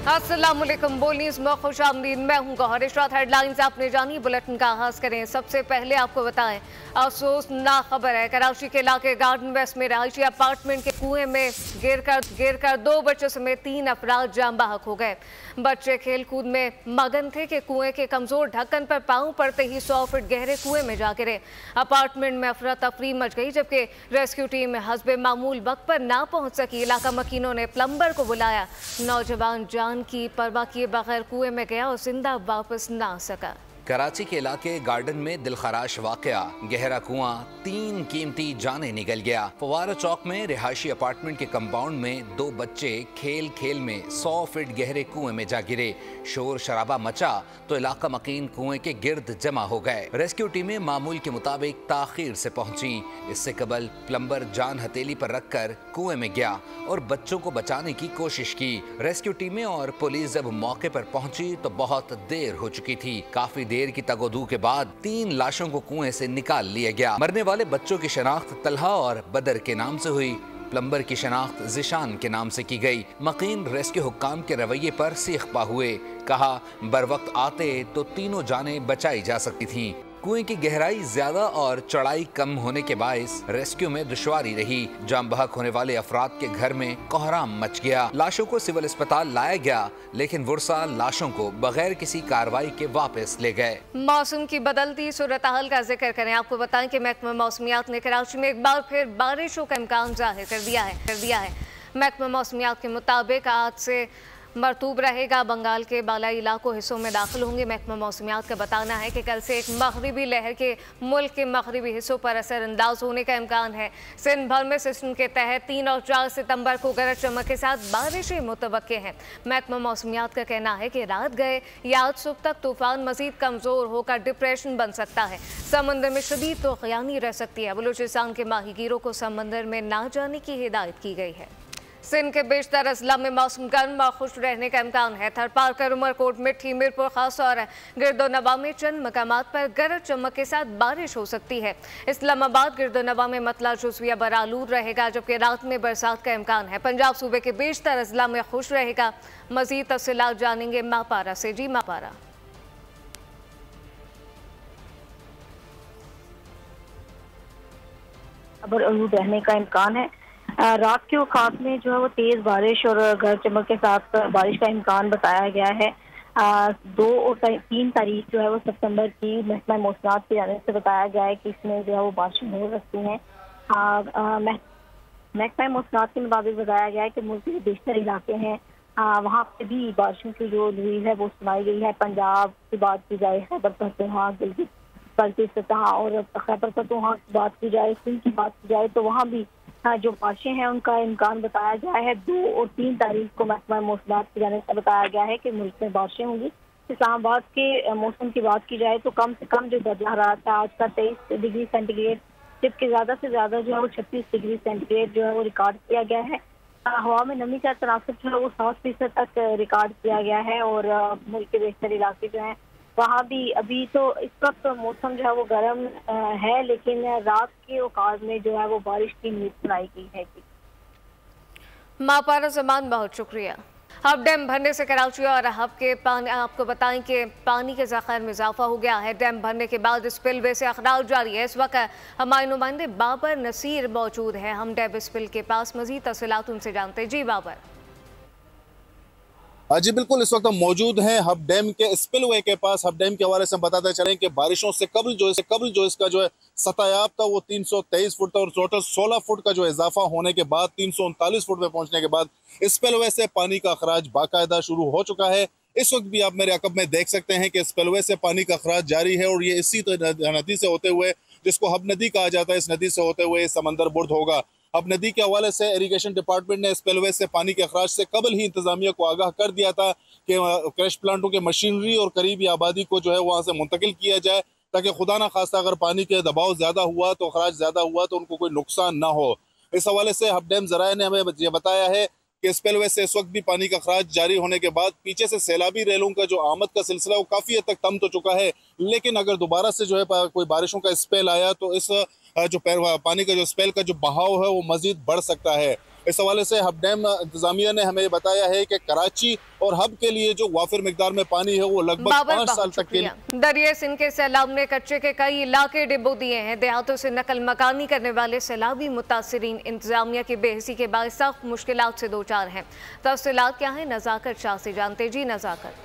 अस्सलाम वालेकुम। बोल न्यूज़ में खुशामदीद। मैं हूं गौहर। इशरात हेडलाइंस आपने जानी। बुलेटिन का आगाज करें। सबसे पहले आपको बताएं, अफसोसनाक खबर है। कराची के इलाके गार्डन वेस्ट में रहायशी अपार्टमेंट के कुएं में गिरकर 2 बच्चों समेत 3 अफराद जाम बहक हो गए। बच्चे खेल कूद में मगन थे कि कुएं के कमजोर ढक्कन पर पांव पड़ते ही 100 फीट गहरे कुएं में जा गिरे। अपार्टमेंट में अफरा तफरी मच गई, जबकि रेस्क्यू टीम हस्बे मामूल वक्त पर ना पहुंच सकी। इलाका मकीनों ने प्लम्बर को बुलाया। नौजवान जान की परवाह किए बगैर कुएं में गया और जिंदा वापस ना आ सका। कराची के इलाके गार्डन में दिलखराश वाकया, गहरा कुआं, 3 कीमती जाने निकल गया। फवारा चौक में रिहायशी अपार्टमेंट के कंपाउंड में 2 बच्चे खेल खेल में 100 फीट गहरे कुएं में जा गिरे। शोर शराबा मचा तो इलाका मकीन कुएं के गिर्द जमा हो गए। रेस्क्यू टीमें मामूल के मुताबिक ताखीर से पहुंची। इससे कबल प्लम्बर जान हथेली पर रखकर कुएं में गया और बच्चों को बचाने की कोशिश की। रेस्क्यू टीमें और पुलिस जब मौके पर पहुंची तो बहुत देर हो चुकी थी। काफी देर की तगोदू के बाद 3 लाशों को कुएं से निकाल लिया गया। मरने वाले बच्चों की शनाख्त तलहा और बदर के नाम से हुई। प्लम्बर की शनाख्त जिशान के नाम से की गई। मकीन रेस्क्यू हुक्काम के रवैये पर सीखपा हुए। कहा, बर वक्त आते तो तीनों जानें बचाई जा सकती थीं। कुएं की गहराई ज्यादा और चौड़ाई कम होने के बायस रेस्क्यू में दुश्वारी रही। जाम बहक होने वाले अफराद के घर में कोहराम मच गया। लाशों को सिविल अस्पताल लाया गया, लेकिन वुरसा लाशों को बगैर किसी कार्रवाई के वापस ले गए। मौसम की बदलती सूरत हाल का जिक्र करें। आपको बताएं कि महकमा मौसमियात ने कराची में एक बार फिर बारिशों का इम्कान जाहिर कर दिया है। महकमा मौसमियात के मुताबिक आज से मरतूब रहेगा। बंगाल के बालाई इलाकों हिस्सों में दाखिल होंगे। महकमा मौसमियात का बताना है कि कल से एक मगरिबी लहर के मुल्क के मगरिबी हिस्सों पर असरअंदाज होने का इम्कान है। सिंध भर में सिस्टम के तहत 3 और 4 सितंबर को गरज चमक के साथ बारिशें मुतवक्के हैं। महकमा मौसमियात का कहना है कि रात गए या आज सुबह तक तूफान मजीद कमजोर होकर डिप्रेशन बन सकता है। समंदर में शदीद तूफ़ानी रह सकती है। बलूचिस्तान के माहीगीरों को समंदर में ना जाने की हिदायत की गई है। सिंध के बेशतर अजला में मौसम गर्म और खुश रहने का इम्कान है। थरपारकर, उमरकोट, मिठी, मीरपुर खास और गिरदोनवा में चंद मकामात पर गरज चमक के साथ बारिश हो सकती है। इस्लामाबाद, गिरदोनवा में मतला जुज़विया बरालूद रहेगा, जबकि रात में बरसात का इम्कान है। पंजाब सूबे के बेशतर अजला में खुश रहेगा। मजीद तफसीलात जानेंगे मापारा से। जी मापारा। रहने का इम्कान है। रात के औकात में जो है वो तेज बारिश और गरज चमक के साथ बारिश का इम्कान बताया गया है। 2 और 3 तारीख जो है वो सितंबर की महकमा मौसमियात की जानिब से बताया गया है कि इसमें जो है वो बारिशें हो सकती हैं। महकमा मौसमियात के मुताबिक बताया गया है कि मुल्क के बेशतर इलाके हैं, वहाँ पे भी बारिशों की जो न्यूज़ है वो सुनाई गई है। पंजाब की बात की जाए, खैबर पख्तूनख्वा, गिलगित बाल्टिस्तान और खैबर पख्तूनख्वा की बात की जाए, सिंध की बात की जाए, तो वहाँ भी जो बारिशें हैं उनका इम्कान बताया गया है। 2 और 3 तारीख को महकमा मौसमियात की जानिब से बताया गया है कि मुल्क में बारिशें होंगी। इस्लामाबाद के मौसम की बात की जाए तो कम से कम जो दर्जा हरारत है आज का 23 डिग्री सेंटीग्रेड, जबकि ज़्यादा से ज़्यादा जो है वो 36 डिग्री सेंटीग्रेड जो है वो रिकॉर्ड किया गया है। हवा में नमी का तनासब जो है वो 60% तक रिकॉर्ड किया गया है और मुल्क के बेशतर इलाके जो हैं वहाँ भी अभी तो इस वक्त मौसम जो है वो गर्म है, लेकिन रात के औकात में जो है वो बारिश की उम्मीद सुनाई गई है। मापारा जमान, बहुत शुक्रिया। हब डैम भरने से कराची और हब के पानी, आपको बताएं कि पानी के ज़खायर में इजाफा हो गया है। डैम भरने के बाद स्पिलवे से अखराज जारी है। इस वक्त हमारे नुमाइंदे बाबर नसीर मौजूद हैं। हम डैम स्पिल के पास मजीद तफसीलात उनसे जानते हैं। जी बाबर। जी बिल्कुल, इस वक्त हम मौजूद हैं हब डैम के स्पिलवे के पास। हब डैम के हवाले से हम बताते चलें कि बारिशों से कबल जो इसका जो है सतह था वो 323 फुट था और टोटल 16 फुट का जो इजाफा होने के बाद 339 फुट में पहुंचने के बाद स्पिलवे से पानी का अखराज बाकायदा शुरू हो चुका है। इस वक्त भी आप मेरे अकब में देख सकते हैं कि स्पिलवे से पानी का अखराज जारी है और ये इसी नदी से होते हुए, जिसको हब नदी कहा जाता है, इस नदी से होते हुए समंदर बुर्द होगा। अब नदी के हवाले से इरिगेशन डिपार्टमेंट ने स्पिलवे से पानी के अखराज से कबल ही इंतजामिया को आगाह कर दिया था कि क्रैश प्लांटों के मशीनरी और करीबी आबादी को जो है वहाँ से मुंतकिल किया जाए, ताकि खुदा ना खास्ता अगर पानी के दबाव ज़्यादा हुआ तो अखराज ज़्यादा हुआ तो उनको कोई नुकसान ना हो। इस हवाले से हब डैम ज़राए ने हमें ये बताया है कि स्पिलवे से इस वक्त भी पानी का अखराज जारी होने के बाद पीछे से सैलाबी रेलों का जो आमद का सिलसिला वो काफ़ी हद तक थम तो चुका है, लेकिन अगर दोबारा से जो है कोई बारिशों का स्पेल आया तो इस जो पानी का जो स्पेल का जो बहाव है वो मजीद बढ़ सकता है। इस हवाले से हब डैम इंतजामिया ने हमें बताया है कि कराची और हब के लिए जो वाफिर मिकदार में पानी है वो लगभग 5 साल तक के लिए। दरिया सिंध के सैलाब ने कच्चे के कई इलाके डिबो दिए हैं। देहातों से नकल मकानी करने वाले सैलाबी मुतासिरीन इंतजामिया की बेहिसी के बाद सख्त मुश्किलात से दो चार हैं। तफसीलात क्या है, नज़ाकत शाह से जानते। जी नज़ाकत।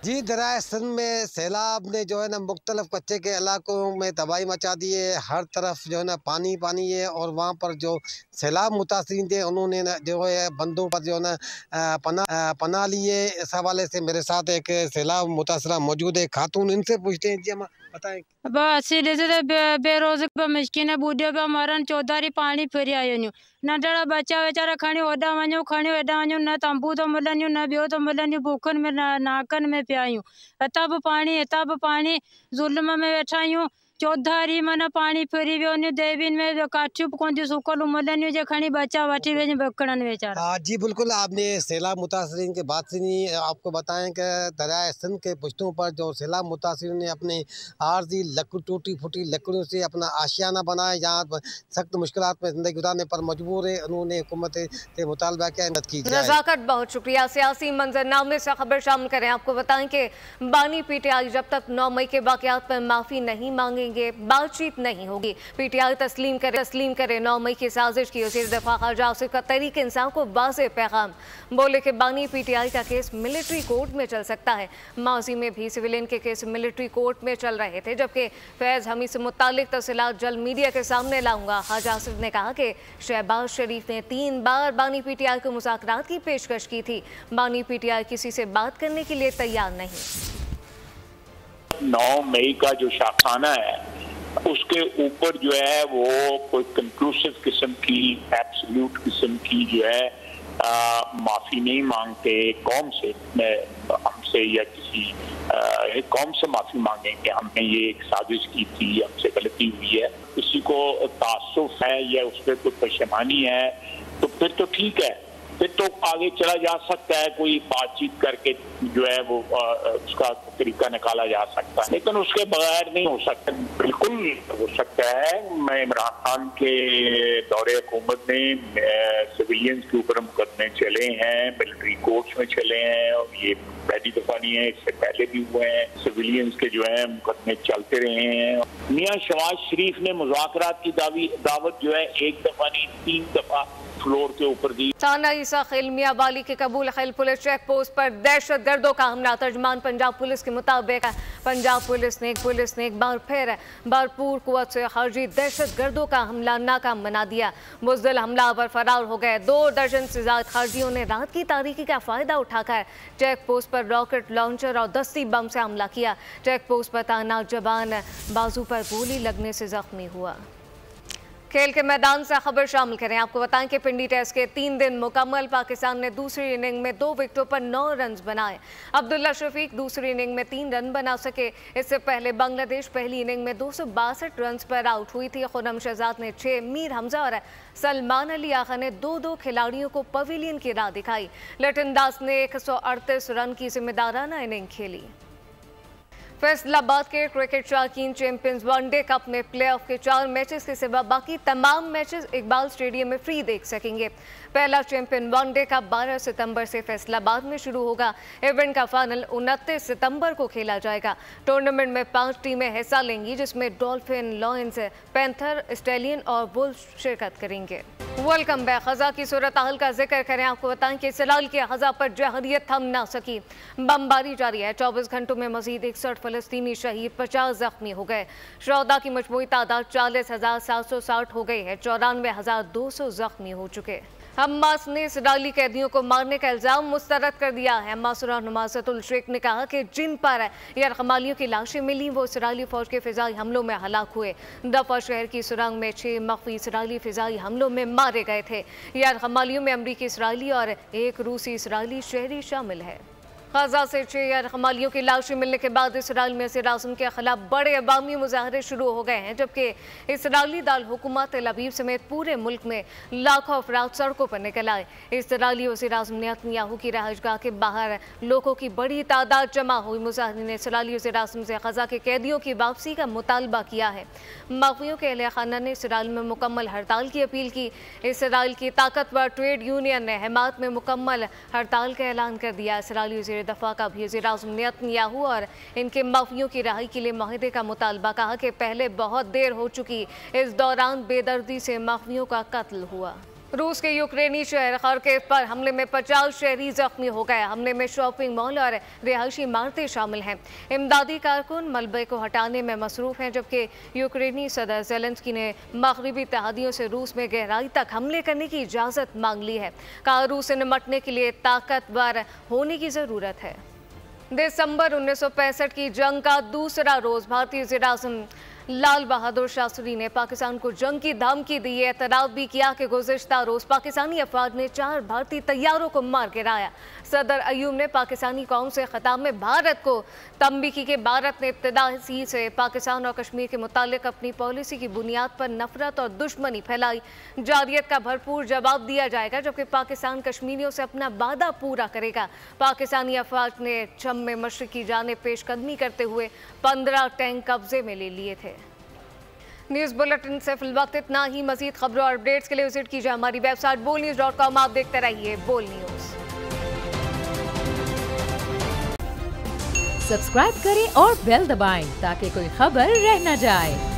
जी, दरिया सिंध में सैलाब ने जो है ना मुख्तलिफ कच्चे के इलाकों में तबाही मचा दी है। हर तरफ जो है ना पानी पानी है और वहाँ पर जो सैलाब मुतासिरीन थे उन्होंने जो है बंदों पर जो है ना पनाह लिए। इस हवाले से मेरे साथ एक सैलाब मुतासरा मौजूद है, खातून, इनसे पूछते हैं। जी हम बताएं। बस बेरोज मुश्किन बूढ़े पे मरन चौधारी पानी फिर आयो नंढड़ा बच्चा वेचारा खणी होॾा वञूं खणी हेॾा वञूं, न तंबू तो मिलनियूं न ॿियो तो मिलनियूं, भूखनि में नाकनि में पिया आहियूं। हितां बि पाणी ज़ुल्म में वेठा आहियूं। चौधारी माना पानी फिरी वियो वञे, देवियुनि में काठियूं बि कोन थियूं सुकल मिलनियूं जे खणी बच्चा वठी वञे विकिणनि वेचारा। जी बिल्कुल, आपने सैलाब मुतासरीन की बात सुनी। आपको बताएं कि दरिया सिंध के पुश्तों पर जो सैलाब मुतासरीन ने अपने आर्जी टूटी फूटी लकड़ियों से अपना आशियाना बनाया, जहाँ सख्त मुश्किलात में ज़िंदगी गुजारने पर मजबूर है, उन्होंने हुकूमत से मुतालबा किया मदद की जाए। नज़ाकत बहुत शुक्रिया। सियासी मंजरनामे से खबर शामिल करें। आपको बताएं कि बानी पीटीआई जब तक 9 मई के वाक़यात पर माफ़ी नहीं मांगेंगे बातचीत नहीं होगी। पीटीआई तस्लीम करे 9 मई की साजिश की। वज़ीर दफ़ा ख़ारजा आसिफ तहरीक इंसाफ को वाज़ेह पैगाम, बोले कि बानी पीटीआई का केस मिलिट्री कोर्ट में चल सकता है। माजी में भी सिविलियन के केस मिलिट्री कोर्ट में चल रहे थे, जबकि फैज़ हमीद से मुतालिक तफसीलात जल्द मीडिया के सामने लाऊंगा। ख़ारजा आसिफ ने कहा कि शहबाज शरीफ ने 3 बार बानी पीटीआई को मुज़ाकरात की पेशकश की थी। बानी पीटीआई किसी से बात करने के लिए तैयार नहीं। 9 मई का जो शाखाना है उसके ऊपर जो है वो कोई कंक्लूसिव किस्म की, एब्सोल्यूट किस्म की जो है माफ़ी नहीं मांगते कौम से, हमसे या किसी कौम से माफ़ी मांगें कि हमने ये एक साजिश की थी, हमसे गलती हुई है। किसी को तासुफ है या उस पर कोई परेशानी है तो फिर तो ठीक है, फिर तो आगे चला जा सकता है, कोई बातचीत करके जो है वो उसका तरीका निकाला जा सकता है, लेकिन उसके बगैर नहीं हो सकता। बिल्कुल हो सकता है। मैं इमरान खान के दौरे हुकूमत में सिविलियंस के ऊपर मुकदमे चले हैं, मिलिट्री कोर्ट्स में चले हैं, और ये पहली दफा नहीं है, इससे पहले भी हुए हैं। सिविलियंस के जो है मुकदमे चलते रहे हैं। मियां शहबाज शरीफ ने मुज़ाकरात की दावत जो है 1 दफा नहीं 3 दफा फ्लोर के ऊपर दी। थाना ईसा खेल मियां वाली के कबूल खेल पुलिस चेक पोस्ट पर दहशतगर्दों का हमला। तर्जमान पंजाब पुलिस के मुताबिक पंजाब पुलिस ने एक बार फिर भरपूर कुव्वत से खारजी दहशतगर्दों का हमला नाकाम बना दिया। बुज़दिल हमलावर फरार हो गए। 2 दर्जन से ज्यादा खारजियों ने रात की तारीकी का फायदा उठाकर चेक पोस्ट पर रॉकेट लॉन्चर और दस्ती बम से हमला किया। चेक पोस्ट पर तैनात जवान बाजू पर गोली लगने से जख्मी हुआ। खेल के मैदान से खबर शामिल करें। आपको बताएं कि पिंडी टेस्ट के 3 दिन मुकम्मल, पाकिस्तान ने दूसरी इनिंग में 2 विकेटों पर 9 रन बनाए। अब्दुल्ला शफीक दूसरी इनिंग में 3 रन बना सके। इससे पहले बांग्लादेश पहली इनिंग में 262 रन पर आउट हुई थी। खुर्रम शहजाद ने 6, मीर हमजा और सलमान अली आगा ने 2-2 खिलाड़ियों को पवेलियन की राह दिखाई। लिटन दास ने 138 रन की जिम्मेदाराना इनिंग खेली। फैसलाबाद के क्रिकेट शौकीन चैंपियंस वनडे कप में प्लेऑफ के 4 मैचेस के सिवा बाकी तमाम मैचेस इकबाल स्टेडियम में फ्री देख सकेंगे। पहला चैंपियन वनडे कप 12 सितंबर से फैसलाबाद में शुरू होगा। इवेंट का फाइनल 29 सितंबर को खेला जाएगा। टूर्नामेंट में 5 टीमें हिस्सा लेंगी, जिसमें डॉल्फिन, लॉयंस, पैंथर, स्टैलियन और वुल्फ शिरकत करेंगे। Welcome back. ग़ज़ा की सूरत हाल का जिक्र करें। आपको बताएं कि इसराइल की ग़ज़ा पर जहरियत थम ना सकी, बमबारी जारी है। 24 घंटों में मजीद 61 फ़लस्तीनी शहीद, 50 जख्मी हो गए। शोहदा की मजमूई तादाद 40,760 हो गई है। 94,200 जख्मी हो चुके। हमास ने इसराइली कैदियों को मारने का इल्ज़ाम मुस्तरद कर दिया है। हमास रहनुमा सतुल शेख ने कहा कि जिन पर यरगमालियों की लाशें मिली वो इसराइली फौज के फ़िज़ाई हमलों में हलाक हुए। दफा शहर की सुरंग में 6 मख्फी इसराइली फ़िज़ाई हमलों में मारे गए थे। यरगमालियों में अमरीकी इसराइली और 1 रूसी इसराइली शहरी शामिल है। गाजा से 6 हमालियों की लाशें मिलने के बाद इसराइल में वज़ीर आज़म के खिलाफ बड़े अवामी मुजाहरे शुरू हो गए हैं, जबकि इसराइली दाल हुकूमत तेल अवीव समेत पूरे मुल्क में लाखों अफराद सड़कों पर निकल आए। इसराइली वज़ीर आज़म नेतन्याहू की रहायशगाह के बाहर लोगों की बड़ी तादाद जमा हुई। मुजाहिरीन ने इसराइली वज़ीर आज़म से गाजा के कैदियों की वापसी का मुतालबा किया है। माफियों के अहले खाना ने इसराइल में मुकम्मल हड़ताल की अपील की। इसराइल की ताकतवर ट्रेड यूनियन ने हमात में मुकम्मल हड़ताल का ऐलान कर दिया। इसराइली वज़ीर दफा का भी वज़ीर आज़म नेतन्याहू और इनके माफियों की रहाई के लिए माहिदे का मुतालबा, कहा कि पहले बहुत देर हो चुकी, इस दौरान बेदर्दी से माफियों का कत्ल हुआ। रूस के यूक्रेनी शहर खार्किव पर हमले में 50 शहरी जख्मी हो गए। हमले में शॉपिंग मॉल और रिहायशी इमारतें शामिल हैं। इमदादी कारकुन मलबे को हटाने में मसरूफ हैं, जबकि यूक्रेनी सदर ज़ेलेंस्की ने मगरबी इत्तेहादियों से रूस में गहराई तक हमले करने की इजाज़त मांग ली है। कहा रूस से निपटने के लिए ताकतवर होने की ज़रूरत है। दिसंबर 1965 की जंग का दूसरा रोज़ भारतीय वज़ीर आज़म लाल बहादुर शास्त्री ने पाकिस्तान को जंग की धमकी दी। एतराफ़ भी किया कि गुज़िश्ता रोज़ पाकिस्तानी अफवाज ने 4 भारतीय तैयारों को मार गिराया। सदर अयूब ने पाकिस्तानी कौम से खिताब में भारत को तंबी की कि भारत ने इब्तिदाई से पाकिस्तान और कश्मीर के मुतालिक अपनी पॉलिसी की बुनियाद पर नफरत और दुश्मनी फैलाई। जारियत का भरपूर जवाब दिया जाएगा, जबकि पाकिस्तान कश्मीरियों से अपना वादा पूरा करेगा। पाकिस्तानी अफवाज ने शम में मशरिक की जानिब पेशकदमी करते हुए 15 टैंक कब्जे में ले लिए थे। न्यूज़ बुलेटिन से फिलवक्त इतना ही। मजीद खबरों और अपडेट्स के लिए विजिट कीजिए हमारी वेबसाइट bolnews.com। आप देखते रहिए बोल न्यूज़। सब्सक्राइब करें और बेल दबाएं ताकि कोई खबर रह न जाए।